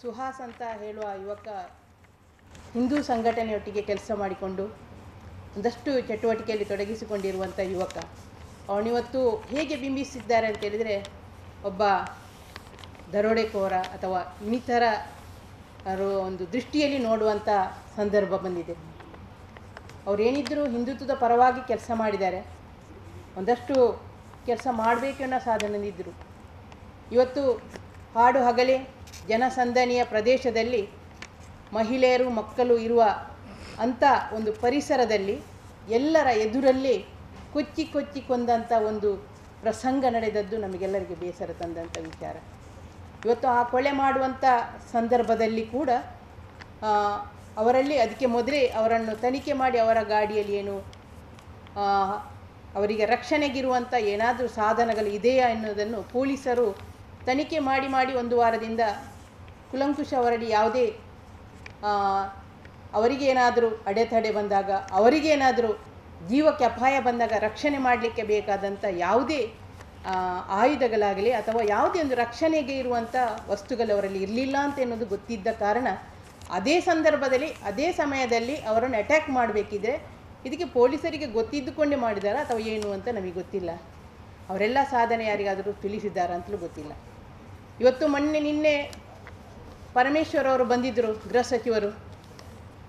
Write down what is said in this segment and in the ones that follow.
ಸುಹಾಸ್ ಅಂತ ಹೇಳುವ ಯುವಕ ಹಿಂದೂ ಸಂಘಟನೆಯೊಟ್ಟಿಗೆ ಕೆಲಸ ಮಾಡಿಕೊಂಡು ಒಂದಷ್ಟು ಚಟುವಟಿಕೆಯಲ್ಲಿ ತೊಡಗಿಸಿಕೊಂಡಿರುವಂಥ ಯುವಕ. ಅವನಿವತ್ತು ಹೇಗೆ ಬಿಂಬಿಸಿದ್ದಾರೆ ಅಂತ ಹೇಳಿದರೆ, ಒಬ್ಬ ದರೋಡೆಕೋರ ಅಥವಾ ಇನ್ನಿತರ ಒಂದು ದೃಷ್ಟಿಯಲ್ಲಿ ನೋಡುವಂಥ ಸಂದರ್ಭ ಬಂದಿದೆ. ಅವರೇನಿದ್ದರೂ ಹಿಂದುತ್ವದ ಪರವಾಗಿ ಕೆಲಸ ಮಾಡಿದ್ದಾರೆ, ಒಂದಷ್ಟು ಕೆಲಸ ಮಾಡಬೇಕು ಅನ್ನೋ ಸಾಧನೆಯಿದ್ದರು. ಇವತ್ತು ಹಾಡು ಹಗಲೇ ಜನಸಂದಣಿಯ ಪ್ರದೇಶದಲ್ಲಿ ಮಹಿಳೆಯರು ಮಕ್ಕಳು ಇರುವ ಅಂಥ ಒಂದು ಪರಿಸರದಲ್ಲಿ ಎಲ್ಲರ ಎದುರಲ್ಲಿ ಕೊಚ್ಚಿ ಕೊಂದಂಥ ಒಂದು ಪ್ರಸಂಗ ನಡೆದದ್ದು ನಮಗೆಲ್ಲರಿಗೆ ಬೇಸರ ತಂದಂಥ ವಿಚಾರ. ಇವತ್ತು ಆ ಕೊಲೆ ಮಾಡುವಂಥ ಸಂದರ್ಭದಲ್ಲಿ ಕೂಡ ಅವರಲ್ಲಿ ಅದಕ್ಕೆ ಮೊದಲೇ ಅವರನ್ನು ತನಿಖೆ ಮಾಡಿ ಅವರ ಗಾಡಿಯಲ್ಲಿ ಏನು ಅವರಿಗೆ ರಕ್ಷಣೆಗಿರುವಂಥ ಏನಾದರೂ ಸಾಧನಗಳು ಇದೆಯಾ ಎನ್ನುವುದನ್ನು ಪೊಲೀಸರು ತನಿಖೆ ಮಾಡಿ ಒಂದು ವಾರದಿಂದ ಕುಲಂಕುಷ ಅವರಲ್ಲಿ ಯಾವುದೇ ಅವರಿಗೇನಾದರೂ ಅಡೆತಡೆ ಬಂದಾಗ, ಅವರಿಗೇನಾದರೂ ಜೀವಕ್ಕೆ ಅಪಾಯ ಬಂದಾಗ ರಕ್ಷಣೆ ಮಾಡಲಿಕ್ಕೆ ಬೇಕಾದಂಥ ಯಾವುದೇ ಆಯುಧಗಳಾಗಲಿ ಅಥವಾ ಯಾವುದೇ ಒಂದು ರಕ್ಷಣೆಗೆ ಇರುವಂಥ ವಸ್ತುಗಳು ಅವರಲ್ಲಿ ಇರಲಿಲ್ಲ ಅಂತ ಎನ್ನುವುದು ಗೊತ್ತಿದ್ದ ಕಾರಣ ಅದೇ ಸಂದರ್ಭದಲ್ಲಿ ಅದೇ ಸಮಯದಲ್ಲಿ ಅವರನ್ನು ಅಟ್ಯಾಕ್ ಮಾಡಬೇಕಿದ್ರೆ ಇದಕ್ಕೆ ಪೊಲೀಸರಿಗೆ ಗೊತ್ತಿದ್ದುಕೊಂಡೇ ಮಾಡಿದಾರಾ ಅಥವಾ ಏನು ಅಂತ ನಮಗೆ ಗೊತ್ತಿಲ್ಲ. ಅವರೆಲ್ಲ ಸಾಧನೆ ಯಾರಿಗಾದರೂ ತಿಳಿಸಿದ್ದಾರಾ ಅಂತಲೂ ಗೊತ್ತಿಲ್ಲ. ಇವತ್ತು ನಿನ್ನೆ ಪರಮೇಶ್ವರ್ ಅವರು ಬಂದಿದ್ದರು, ಗೃಹ ಸಚಿವರು.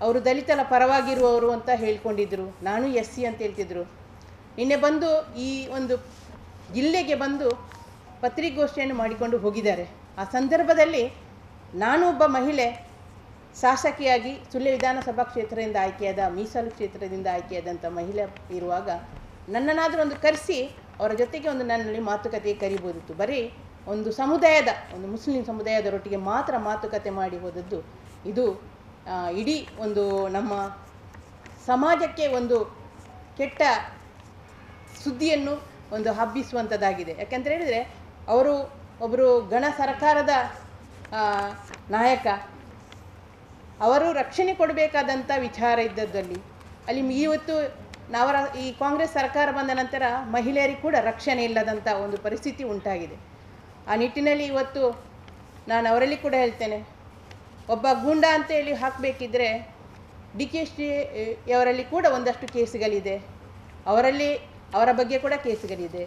ಅವರು ದಲಿತರ ಪರವಾಗಿರುವವರು ಅಂತ ಹೇಳ್ಕೊಂಡಿದ್ದರು, ನಾನು SC ಅಂತ ಹೇಳ್ತಿದ್ರು. ನಿನ್ನೆ ಬಂದು ಈ ಒಂದು ಜಿಲ್ಲೆಗೆ ಬಂದು ಪತ್ರಿಕಾಗೋಷ್ಠಿಯನ್ನು ಮಾಡಿಕೊಂಡು ಹೋಗಿದ್ದಾರೆ. ಆ ಸಂದರ್ಭದಲ್ಲಿ ನಾನು ಒಬ್ಬ ಮಹಿಳೆ ಶಾಸಕಿಯಾಗಿ ಸುಳ್ಯ ವಿಧಾನಸಭಾ ಕ್ಷೇತ್ರದಿಂದ ಆಯ್ಕೆಯಾದ, ಮೀಸಲು ಕ್ಷೇತ್ರದಿಂದ ಆಯ್ಕೆಯಾದಂಥ ಮಹಿಳೆ ಇರುವಾಗ ನನ್ನನ್ನಾದರೂ ಒಂದು ಕರೆಸಿ ಅವರ ಜೊತೆಗೆ ಒಂದು ನನ್ನಲ್ಲಿ ಮಾತುಕತೆಗೆ ಕರಿಬೋದಿತ್ತು. ಬರೀ ಒಂದು ಸಮುದಾಯದ, ಒಂದು ಮುಸ್ಲಿಂ ಸಮುದಾಯದರೊಟ್ಟಿಗೆ ಮಾತ್ರ ಮಾತುಕತೆ ಮಾಡಿ ಹೋದದ್ದು ಇದು ಇಡೀ ಒಂದು ನಮ್ಮ ಸಮಾಜಕ್ಕೆ ಒಂದು ಕೆಟ್ಟ ಸುದ್ದಿಯನ್ನು ಒಂದು ಹಬ್ಬಿಸುವಂಥದ್ದಾಗಿದೆ. ಯಾಕಂತ ಹೇಳಿದರೆ ಅವರು ಒಬ್ಬರು ಗಣ ಸರ್ಕಾರದ ನಾಯಕ, ಅವರು ರಕ್ಷಣೆ ಕೊಡಬೇಕಾದಂಥ ವಿಚಾರ ಇದ್ದದ್ದಲ್ಲಿ ಅಲ್ಲಿ ಇವತ್ತು ಅವರ ಈ ಕಾಂಗ್ರೆಸ್ ಸರ್ಕಾರ ಬಂದ ನಂತರ ಮಹಿಳೆಯರಿಗೆ ಕೂಡ ರಕ್ಷಣೆ ಇಲ್ಲದಂಥ ಒಂದು ಪರಿಸ್ಥಿತಿ ಉಂಟಾಗಿದೆ. ಆ ನಿಟ್ಟಿನಲ್ಲಿ ಇವತ್ತು ನಾನು ಅವರಲ್ಲಿ ಕೂಡ ಹೇಳ್ತೇನೆ, ಒಬ್ಬ ಗೂಂಡ ಅಂತೇಳಿ ಹಾಕಬೇಕಿದ್ರೆ DKS ಅವರಲ್ಲಿ ಕೂಡ ಒಂದಷ್ಟು ಕೇಸುಗಳಿದೆ, ಅವರ ಬಗ್ಗೆ ಕೂಡ ಕೇಸುಗಳಿದೆ,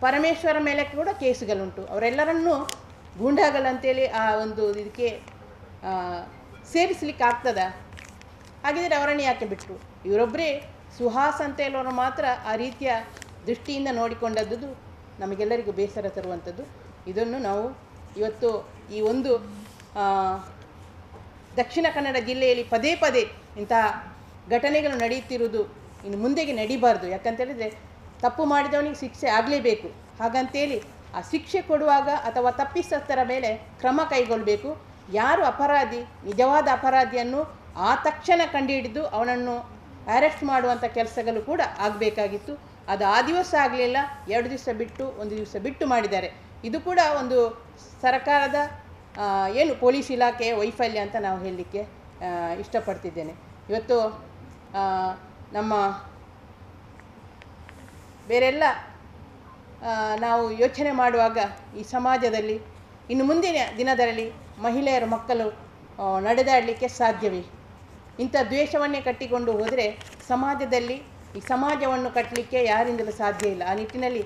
ಪರಮೇಶ್ವರ ಮೇಲೆ ಕೂಡ ಕೇಸುಗಳುಂಟು. ಅವರೆಲ್ಲರನ್ನೂ ಗೂಂಡಾಗಳಂತೇಳಿ ಆ ಒಂದು ಇದಕ್ಕೆ ಸೇರಿಸಲಿಕ್ಕೆ ಆಗ್ತದಾ? ಹಾಗಿದ್ರೆ ಅವರನ್ನು ಯಾಕೆ ಬಿಟ್ಟರು? ಇವರೊಬ್ಬರೇ ಸುಹಾಸ್ ಅಂತ ಹೇಳೋರು ಮಾತ್ರ ಆ ರೀತಿಯ ದೃಷ್ಟಿಯಿಂದ ನೋಡಿಕೊಂಡದ್ದು ನಮಗೆಲ್ಲರಿಗೂ ಬೇಸರ ತರುವಂಥದ್ದು. ಇದನ್ನು ನಾವು ಇವತ್ತು ಈ ಒಂದು ದಕ್ಷಿಣ ಕನ್ನಡ ಜಿಲ್ಲೆಯಲ್ಲಿ ಪದೇ ಇಂತಹ ಘಟನೆಗಳು ನಡೆಯುತ್ತಿರುವುದು ಇನ್ನು ಮುಂದೆಗೆ ನಡೀಬಾರ್ದು. ಯಾಕಂತೇಳಿದರೆ ತಪ್ಪು ಮಾಡಿದವನಿಗೆ ಶಿಕ್ಷೆ ಆಗಲೇಬೇಕು. ಹಾಗಂತೇಳಿ ಆ ಶಿಕ್ಷೆ ಕೊಡುವಾಗ ಅಥವಾ ತಪ್ಪಿತಸ್ಥರ ಮೇಲೆ ಕ್ರಮ ಕೈಗೊಳ್ಳಬೇಕು. ಯಾರು ಅಪರಾಧಿ, ನಿಜವಾದ ಅಪರಾಧಿಯನ್ನು ಆ ತಕ್ಷಣ ಕಂಡುಹಿಡಿದು ಅವನನ್ನು ಅರೆಸ್ಟ್ ಮಾಡುವಂಥ ಕೆಲಸಗಳು ಕೂಡ ಆಗಬೇಕಾಗಿತ್ತು. ಅದು ಆ ದಿವಸ ಆಗಲಿಲ್ಲ, 2 ದಿವಸ ಬಿಟ್ಟು 1 ದಿವಸ ಬಿಟ್ಟು ಮಾಡಿದ್ದಾರೆ. ಇದು ಕೂಡ ಒಂದು ಸರ್ಕಾರದ ಏನು ಪೊಲೀಸ್ ಇಲಾಖೆಯ ವೈಫಲ್ಯ ಅಂತ ನಾವು ಹೇಳಲಿಕ್ಕೆ ಇಷ್ಟಪಡ್ತಿದ್ದೇನೆ. ಇವತ್ತು ನಮ್ಮ ಬೇರೆಲ್ಲ ನಾವು ಯೋಚನೆ ಮಾಡುವಾಗ ಈ ಸಮಾಜದಲ್ಲಿ ಇನ್ನು ಮುಂದಿನ ದಿನದಲ್ಲಿ ಮಹಿಳೆಯರು ಮಕ್ಕಳು ನಡೆದಾಡಲಿಕ್ಕೆ ಸಾಧ್ಯವೇ? ಇಂಥ ದ್ವೇಷವನ್ನೇ ಕಟ್ಟಿಕೊಂಡು ಹೋದರೆ ಸಮಾಜದಲ್ಲಿ ಈ ಸಮಾಜವನ್ನು ಕಟ್ಟಲಿಕ್ಕೆ ಯಾರಿಂದಲೂ ಸಾಧ್ಯ ಇಲ್ಲ. ಆ ನಿಟ್ಟಿನಲ್ಲಿ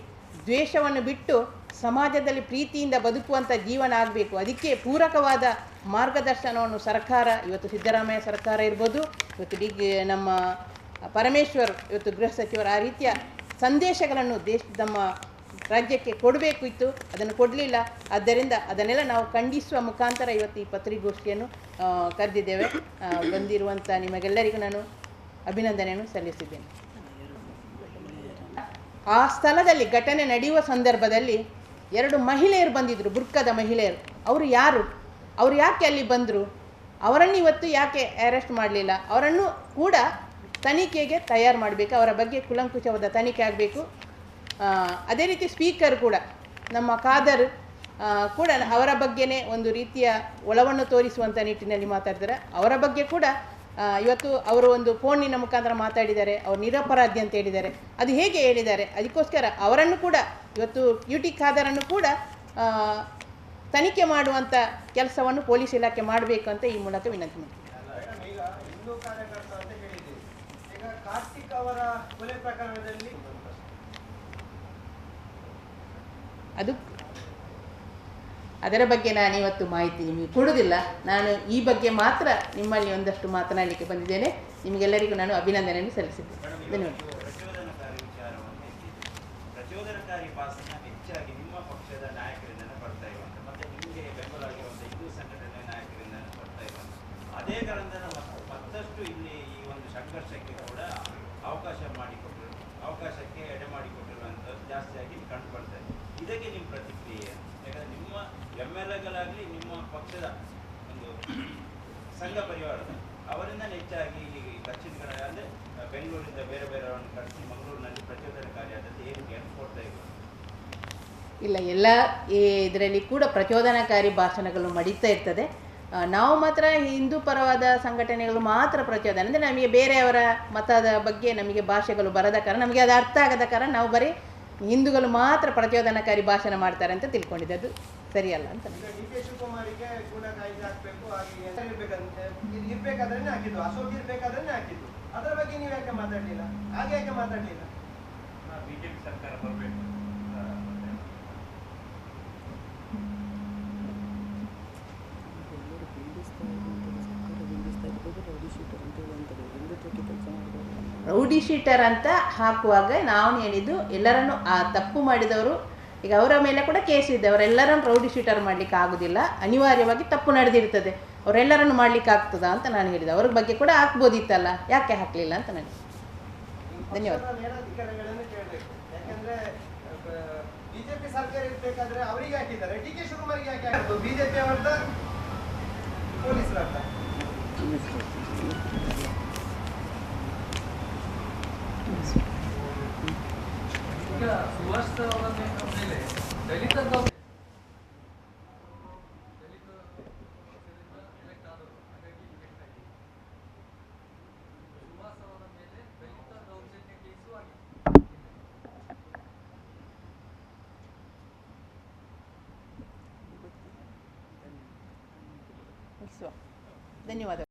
ದ್ವೇಷವನ್ನು ಬಿಟ್ಟು ಸಮಾಜದಲ್ಲಿ ಪ್ರೀತಿಯಿಂದ ಬದುಕುವಂಥ ಜೀವನ ಆಗಬೇಕು. ಅದಕ್ಕೆ ಪೂರಕವಾದ ಮಾರ್ಗದರ್ಶನವನ್ನು ಸರ್ಕಾರ, ಇವತ್ತು ಸಿದ್ದರಾಮಯ್ಯ ಸರ್ಕಾರ ಇರ್ಬೋದು, ಇವತ್ತು ನಮ್ಮ ಪರಮೇಶ್ವರ್ ಇವತ್ತು ಗೃಹ ಸಚಿವರು ಆ ರೀತಿಯ ಸಂದೇಶಗಳನ್ನು ನಮ್ಮ ರಾಜ್ಯಕ್ಕೆ ಕೊಡಬೇಕು ಇತ್ತು, ಅದನ್ನು ಕೊಡಲಿಲ್ಲ. ಆದ್ದರಿಂದ ಅದನ್ನೆಲ್ಲ ನಾವು ಖಂಡಿಸುವ ಮುಖಾಂತರ ಇವತ್ತು ಈ ಪತ್ರಿಕಾಗೋಷ್ಠಿಯನ್ನು ಕರೆದಿದ್ದೇವೆ. ಬಂದಿರುವಂಥ ನಿಮಗೆಲ್ಲರಿಗೂ ನಾನು ಅಭಿನಂದನೆಯನ್ನು ಸಲ್ಲಿಸಿದ್ದೇನೆ. ಆ ಸ್ಥಳದಲ್ಲಿ ಘಟನೆ ನಡೆಯುವ ಸಂದರ್ಭದಲ್ಲಿ 2 ಮಹಿಳೆಯರು ಬಂದಿದ್ದರು, ಬುರ್ಕದ ಮಹಿಳೆಯರು. ಅವರು ಯಾರು? ಅವರು ಯಾಕೆ ಅಲ್ಲಿ ಬಂದರು? ಅವರನ್ನು ಇವತ್ತು ಯಾಕೆ ಅರೆಸ್ಟ್ ಮಾಡಲಿಲ್ಲ? ಅವರನ್ನು ಕೂಡ ತನಿಖೆಗೆ ತಯಾರು ಮಾಡಬೇಕು. ಅವರ ಬಗ್ಗೆ ಕುಲಂಕುಷವಾದ ತನಿಖೆ ಆಗಬೇಕು. ಅದೇ ರೀತಿ ಸ್ಪೀಕರ್ ಕೂಡ, ನಮ್ಮ ಖಾದರ್ ಕೂಡ ಅವರ ಬಗ್ಗೆನೇ ಒಂದು ರೀತಿಯ ಒಲವನ್ನು ತೋರಿಸುವಂಥ ನಿಟ್ಟಿನಲ್ಲಿ ಮಾತಾಡ್ತಾರೆ. ಅವರ ಬಗ್ಗೆ ಕೂಡ ಇವತ್ತು ಅವರು ಒಂದು ಫೋನಿನ ಮುಖಾಂತರ ಮಾತಾಡಿದ್ದಾರೆ, ಅವರು ನಿರಪರಾಧಿ ಅಂತ ಹೇಳಿದ್ದಾರೆ. ಅದು ಹೇಗೆ ಹೇಳಿದ್ದಾರೆ? ಅದಕ್ಕೋಸ್ಕರ ಅವರನ್ನು ಕೂಡ ಇವತ್ತು UT ಖಾದರನ್ನು ಕೂಡ ತನಿಖೆ ಮಾಡುವಂಥ ಕೆಲಸವನ್ನು ಪೊಲೀಸ್ ಇಲಾಖೆ ಮಾಡಬೇಕು ಅಂತ ಈ ಮೂಲಕ ವಿನಂತಿ ಮಾಡ್ತೀನಿ. ಈಗ ಹಿಂದೂ ಕಾರ್ಯಕರ್ತ ಅಂತ ಹೇಳಿದ್ದೀವಿ. ಈಗ ಕಾರ್ತಿಕ್ ಅವರ ಕೊಲೆ ಪ್ರಕರಣದಲ್ಲಿ ಅದರ ಬಗ್ಗೆ ನಾನು ಇವತ್ತು ಮಾಹಿತಿ ನಿಮಗೆ ಕೊಡುವುದಿಲ್ಲ. ನಾನು ಈ ಬಗ್ಗೆ ಮಾತ್ರ ನಿಮ್ಮಲ್ಲಿ ಒಂದಷ್ಟು ಮಾತನಾಡಲಿಕ್ಕೆ ಬಂದಿದ್ದೇನೆ. ನಿಮಗೆಲ್ಲರಿಗೂ ನಾನು ಅಭಿನಂದನೆಯನ್ನು ಸಲ್ಲಿಸಿದ್ದೇನೆ. ಧನ್ಯವಾದ. ಪ್ರಚೋದನಕಾರಿ ಭಾಷಣ ಹೆಚ್ಚಾಗಿ ನಿಮ್ಮ ಪಕ್ಷದ ನಾಯಕರಿಂದ ಬರ್ತಾ ಇರುವಂತ, ಮತ್ತೆ ನಿಮಗೆ ಬೆಂಬಲವಾಗಿರುವಂತಹ ಹಿಂದೂ ಸಂಘಟನೆ ನಾಯಕರಿಂದ ಬರ್ತಾ ಇರುವಂತ, ಅದೇ ಕಾರಣದಿಂದ ಮತ್ತಷ್ಟು ಇಲ್ಲಿ ಈ ಒಂದು ಸಂಘರ್ಷಕ್ಕೆ ಕೂಡ ಅವಕಾಶಕ್ಕೆ ಎಡೆ ಮಾಡಿಕೊಟ್ಟಿರುವಂಥದ್ದು ಜಾಸ್ತಿಯಾಗಿ ಕಂಡು ಬರ್ತಾ ಇದೆ. ಇದಕ್ಕೆ ನಿಮ್ಮ ಪ್ರತಿಕ್ರಿಯೆ? ಯಾಕಂದ್ರೆ ನಿಮ್ಮ MLAಗಳಾಗಲಿ ನಿಮ್ಮ ಪಕ್ಷದ ಒಂದು ಸಂಘ ಪರಿವಾರದ ಅವರಿಂದ ಹೆಚ್ಚಾಗಿ ಈ ದಕ್ಷಿಣ ಕನ್ನಡ ಅಂದರೆ ಬೆಂಗಳೂರಿಂದ ಬೇರೆ ಬೇರೆಯವರನ್ನು ಕರೆಸಿ ಮಂಗಳೂರಿನಲ್ಲಿ ಪ್ರಚೋದನಕಾರಿಯಾದದ್ದು ಏನು ಕೊಡ್ತಾ ಇದ್ದಾರೆ? ಇಲ್ಲ, ಎಲ್ಲ ಇದರಲ್ಲಿ ಕೂಡ ಪ್ರಚೋದನಕಾರಿ ಭಾಷಣಗಳು ನಡೀತಾ ಇರ್ತದೆ. ನಾವು ಮಾತ್ರ ಹಿಂದೂ ಪರವಾದ ಸಂಘಟನೆಗಳು ಮಾತ್ರ ಪ್ರಚೋದನೆ, ಅಂದರೆ ನಮಗೆ ಬೇರೆಯವರ ಮತದ ಬಗ್ಗೆ ನಮಗೆ ಭಾಷೆಗಳು ಬರದ ಕಾರಣ, ನಮಗೆ ಅದು ಅರ್ಥ ಆಗದ ಕಾರಣ ನಾವು ಬರೀ ಹಿಂದೂಗಳು ಮಾತ್ರ ಪ್ರಚೋದನಕಾರಿ ಭಾಷಣ ಮಾಡ್ತಾರೆ ಅಂತ ತಿಳ್ಕೊಂಡಿದ್ದೆ. ಅದು ಸರಿಯಲ್ಲ ಅಂತ. DK ಶಿವಕುಮಾರಿಗೆ ಕೂಡ ಕಾಯ್ದೆ ಹಾಕಬೇಕು, ಹಾಗೆ ಇರ್ಬೇಕಾದ್ರೆ ಹಾಕಿದ್ದು, ಅಶೋಕ್ ಇರ್ಬೇಕಾದ್ರೆ ಹಾಕಿದ್ದು. ಅದರ ಬಗ್ಗೆ ನೀವು ಯಾಕೆ ಮಾತಾಡಲಿಲ್ಲ? ಹಾಗೆ ಯಾಕೆ ಮಾತಾಡಲಿಲ್ಲ? ಬಿಜೆಪಿ ಸರ್ಕಾರ ಬರಬೇಕು. ರೌಡಿ ಶೀಟರ್ ಅಂತ ಹಾಕುವಾಗ ನಾವು ಹೇಳಿದ್ದು ಎಲ್ಲರನ್ನು ಆ ತಪ್ಪು ಮಾಡಿದವರು, ಈಗ ಅವರ ಮೇಲೆ ಕೂಡ ಕೇಸ್ ಇದೆ, ಅವರೆಲ್ಲರನ್ನು ರೌಡಿ ಶೀಟರ್ ಮಾಡಲಿಕ್ಕೆ ಆಗೋದಿಲ್ಲ, ಅನಿವಾರ್ಯವಾಗಿ ತಪ್ಪು ನಡೆದಿರ್ತದೆ, ಅವರೆಲ್ಲರನ್ನು ಮಾಡಲಿಕ್ಕೆ ಆಗ್ತದಾ ಅಂತ ನಾನು ಹೇಳಿದೆ. ಅವ್ರ ಬಗ್ಗೆ ಕೂಡ ಹಾಕ್ಬೋದಿತ್ತಲ್ಲ, ಯಾಕೆ ಹಾಕಲಿಲ್ಲ ಅಂತ ನನಗೆ. ಧನ್ಯವಾದ. ಮೇಲಾಧಿಕಾರಿಗಳನ್ನು ಕೇಳಬೇಕು. ಯಾಕಂದ್ರೆ ಬಿಜೆಪಿ ಸರ್ಕಾರ ಇರ್ಬೇಕಾದ್ರೆ ಅವರಿಗೆ ಹಾಕಿದ್ದಾರೆ, DK ಶಿವಕುಮಾರಿಗೆ ಯಾಕೆ ಹಾಕಿದ್ದು? ಬಿಜೆಪಿ ಅವರದ ಪೊಲೀಸರಲ್ಲ. ಈಗ ಸುಭಾಷ್ ಅವರ ಮೇಲೆ ದಲಿತ ಧನ್ಯವಾದ.